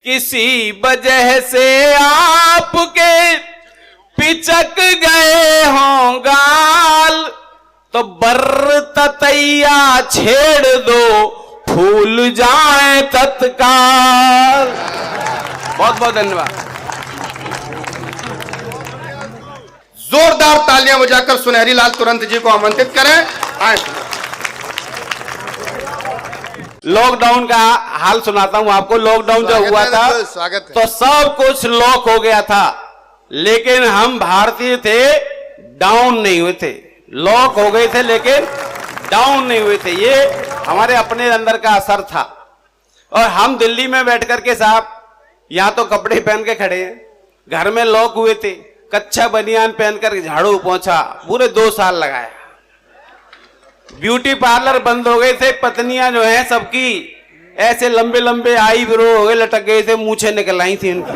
किसी वजह से आपके पिचक गए हों गाल, तो बर्र ततैया छेड़ दो फूल जाए तत्काल। बहुत बहुत धन्यवाद। जोरदार तालियां बजाकर सुनहरी लाल तुरंत जी को आमंत्रित करें। आए। लॉकडाउन का हाल सुनाता हूं आपको। लॉकडाउन जब हुआ था तो सब कुछ लॉक हो गया था, लेकिन हम भारतीय थे, डाउन नहीं हुए थे। लॉक हो गए थे लेकिन डाउन नहीं हुए थे। ये हमारे अपने अंदर का असर था। और हम दिल्ली में बैठ करके साहब यहां तो कपड़े पहन के खड़े हैं, घर में लॉक हुए थे, कच्चा बनियान पहनकर झाड़ू पोंछा, पूरे 2 साल लगाया। ब्यूटी पार्लर बंद हो गए थे, पत्नियां जो हैं सबकी ऐसे लंबे लंबे आई ब्रो हो गए, लटक गए थे, मूछें निकल आई थी उनकी।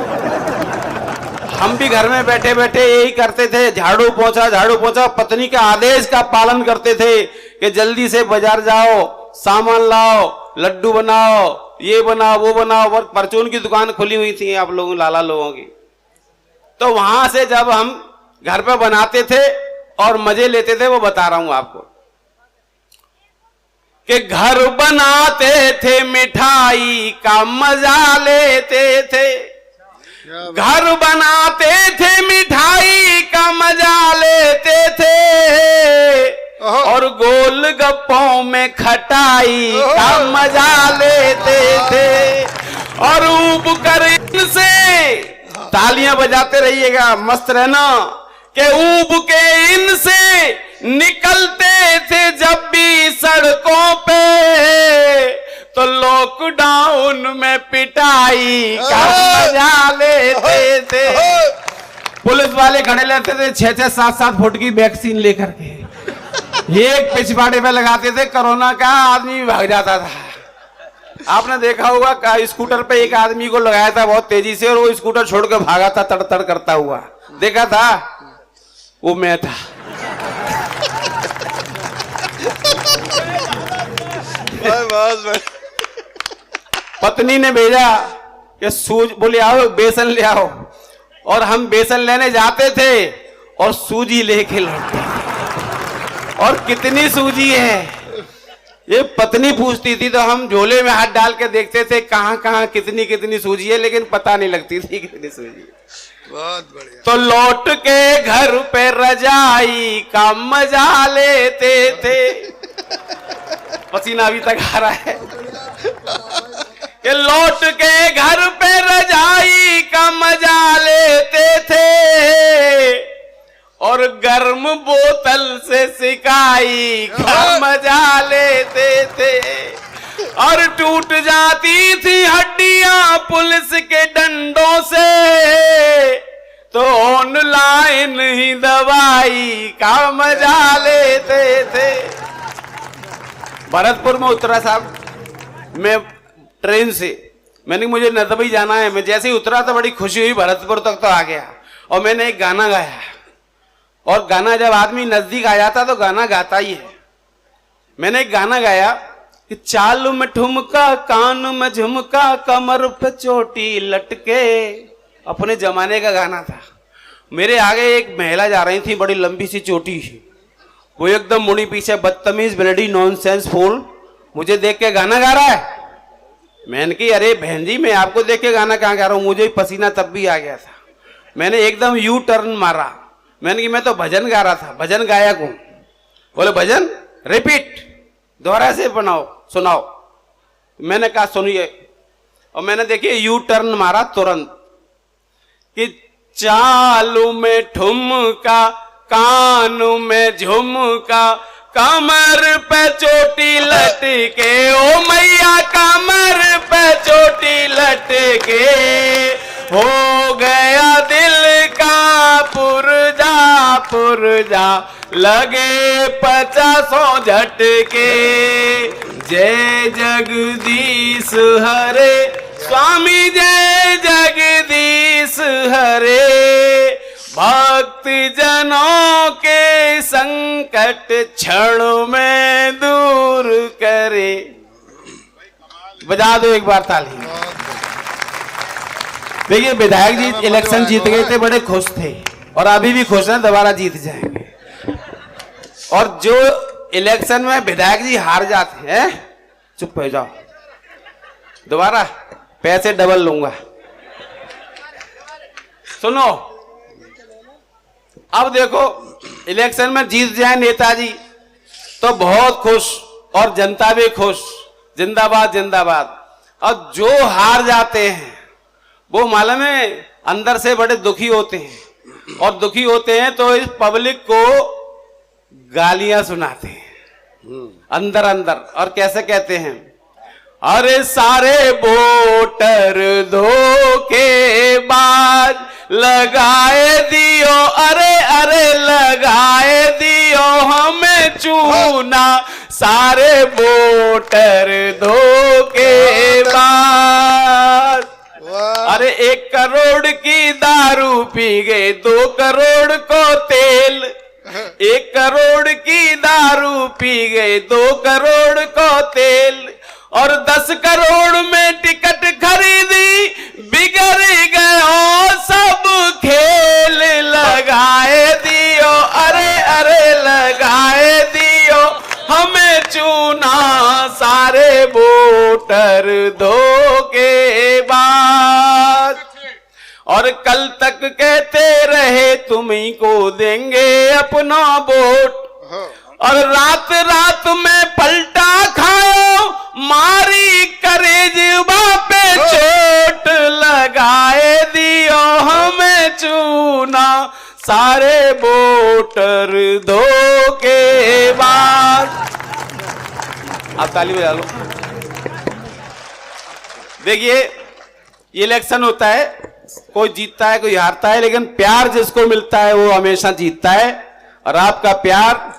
हम भी घर में बैठे बैठे यही करते थे, झाड़ू पोंछा। पत्नी के आदेश का पालन करते थे कि जल्दी से बाजार जाओ, सामान लाओ, लड्डू बनाओ, ये बनाओ वो बनाओ। और परचून की दुकान खुली हुई थी आप लोगों लाला लोगों की, तो वहां से जब हम घर पे बनाते थे और मजे लेते थे, वो बता रहा हूं आपको कि घर बनाते थे मिठाई का मजा लेते थे, घर बनाते थे मिठाई का मजा लेते थे, और गोल गप्पों में खटाई का मजा लेते थे। और ऊब कर इनसे तालियां बजाते रहिएगा, मस्त रहना, कि ऊब के इनसे निकलते थे जब भी सड़कों पे, तो लॉकडाउन में पिटाई का मजा लेते थे। पुलिस वाले खड़े लेते थे 6-6, 7-7 फुट की वैक्सीन लेकर के, एक पिछवाड़े पे लगाते थे, कोरोना का आदमी भाग जाता था। आपने देखा होगा स्कूटर पे एक आदमी को लगाया था बहुत तेजी से, और वो स्कूटर छोड़ के भागा था तड़-तड़ करता हुआ, देखा था? वो मैं था। पत्नी ने भेजा कि बोले आओ बेसन ले आओ, और हम बेसन लेने जाते थे और सूजी लेके लौटते थे। और कितनी सूजी है ये पत्नी पूछती थी, तो हम झोले में हाथ डाल के देखते थे कहां कहां कितनी कितनी सूजी है, लेकिन पता नहीं लगती थी कितनी सूजी है। बहुत बढ़िया। तो लौट के घर पे रजाई का मजा लेते थे। पसीना अभी तक आ रहा है कि लौट के घर पे रजाई का मजा लेते थे, और गर्म बोतल से सिकाई का मजा लेते थे। और टूट जाती थी हड्डियां पुलिस के डंडों से, तो ऑनलाइन ही दवाई का मजा लेते थे। भरतपुर में उतरा साहब मैं ट्रेन से, मैंने मुझे नदबई जाना है। मैं जैसे ही उतरा तो बड़ी खुशी हुई, भरतपुर तक तो आ गया, और मैंने एक गाना गाया। और गाना जब आदमी नजदीक आ जाता तो गाना गाता ही है। मैंने एक गाना गाया कि चाल में ठुमका, कान में झुमका, कमर पे चोटी लटके। अपने जमाने का गाना था। मेरे आगे एक महिला जा रही थी, बड़ी लंबी सी चोटी, वो एकदम मुड़ी पीछे, बदतमीज ब्लडी नॉनसेंस फूल, मुझे देख के गाना गा रहा है। मैंने कही अरे बहन जी, मैं आपको देख के गाना कहाँ गा रहा हूँ, मुझे पसीना तब भी आ गया था। मैंने एकदम यू टर्न मारा, मैंने कि मैं तो भजन गा रहा था, भजन गायक हूं। बोले भजन रिपीट, दोबारा से बनाओ, सुनाओ। मैंने कहा सुनिए, और मैंने देखिए यू टर्न मारा तुरंत कि चालू में ठुमका, कानू में झुमका, कमर पे चोटी लटके, ओ मैया कमर पे चोटी लटके, हो गया दिल का पुरजा, लगे 50 झटके। जय जगदीश हरे स्वामी, जय जगदीश हरे, भक्त जनों के संकट क्षण में दूर करे। बजा दो एक बार ताली। देखिए विधायक जी इलेक्शन जीत गए थे, बड़े खुश थे और अभी भी खुश हैं, दोबारा जीत जाएंगे। और जो इलेक्शन में विधायक जी हार जाते हैं, चुप हो जाओ, दोबारा पैसे डबल लूंगा। सुनो, अब देखो इलेक्शन में जीत जाए नेताजी तो बहुत खुश और जनता भी खुश, जिंदाबाद जिंदाबाद। और जो हार जाते हैं वो मालूम है अंदर से बड़े दुखी होते हैं, और दुखी होते हैं तो इस पब्लिक को गालियां सुनाते हैं अंदर अंदर। और कैसे कहते हैं, अरे सारे वोटर धोखेबाज लगाए दियो, अरे अरे लगाए दियो हमें चूना, सारे वोटर धोखेबाज। अरे 1 करोड़ की दारू पी गए, 2 करोड़ को तेल, 1 करोड़ की दारू पी गए, 2 करोड़ को तेल, और 10 करोड़ में टिकट खरीदी, बिगड़ गए सब खेल, लगाए दियो, अरे अरे लगाए दियो हमें चूना, सारे वोटर धोखेबाज। और कल तक कहते रहे तुम्ही को देंगे अपना वोट, और रात रात में पलटा खाओ, मारी करेजवा पे चोट, लगाए दियो हमें चूना, सारे वोटर धोखेबाज। आप ताली बजा लो। देखिए ये इलेक्शन होता है, कोई जीतता है कोई हारता है, लेकिन प्यार जिसको मिलता है वो हमेशा जीतता है। और आपका प्यार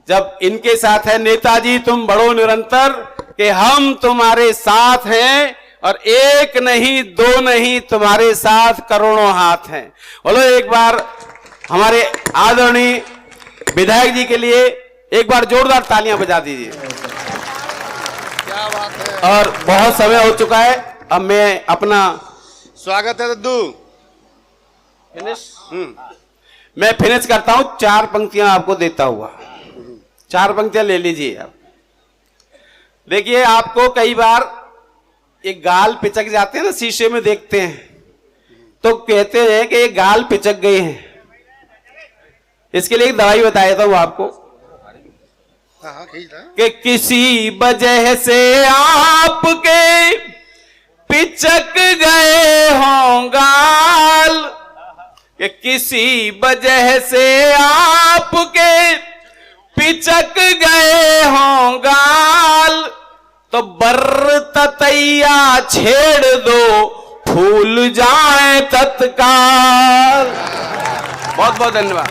जब इनके साथ है, नेताजी तुम बढ़ो निरंतर, कि हम तुम्हारे साथ हैं, और 1 नहीं 2 नहीं, तुम्हारे साथ करोड़ों हाथ हैं। बोलो एक बार हमारे आदरणीय विधायक जी के लिए एक बार जोरदार तालियां बजा दीजिए। क्या बात है। और बहुत समय हो चुका है, अब मैं अपना स्वागत है दद्दू। मैं फिनिश करता हूं, 4 पंक्तियां आपको देता हुआ, 4 पंक्तियां ले लीजिए आप। देखिए आपको कई बार एक गाल पिचक जाते हैं ना, शीशे में देखते हैं तो कहते हैं कि ये गाल पिचक गए हैं। इसके लिए एक दवाई बताया था वो आपको, कि किसी वजह से आपके पिचक गए हों गाल, कि किसी वजह से आपके पिचक गए हों गाल, तो बर्र ततैया छेड़ दो, फूल जाए तत्काल। बहुत बहुत धन्यवाद।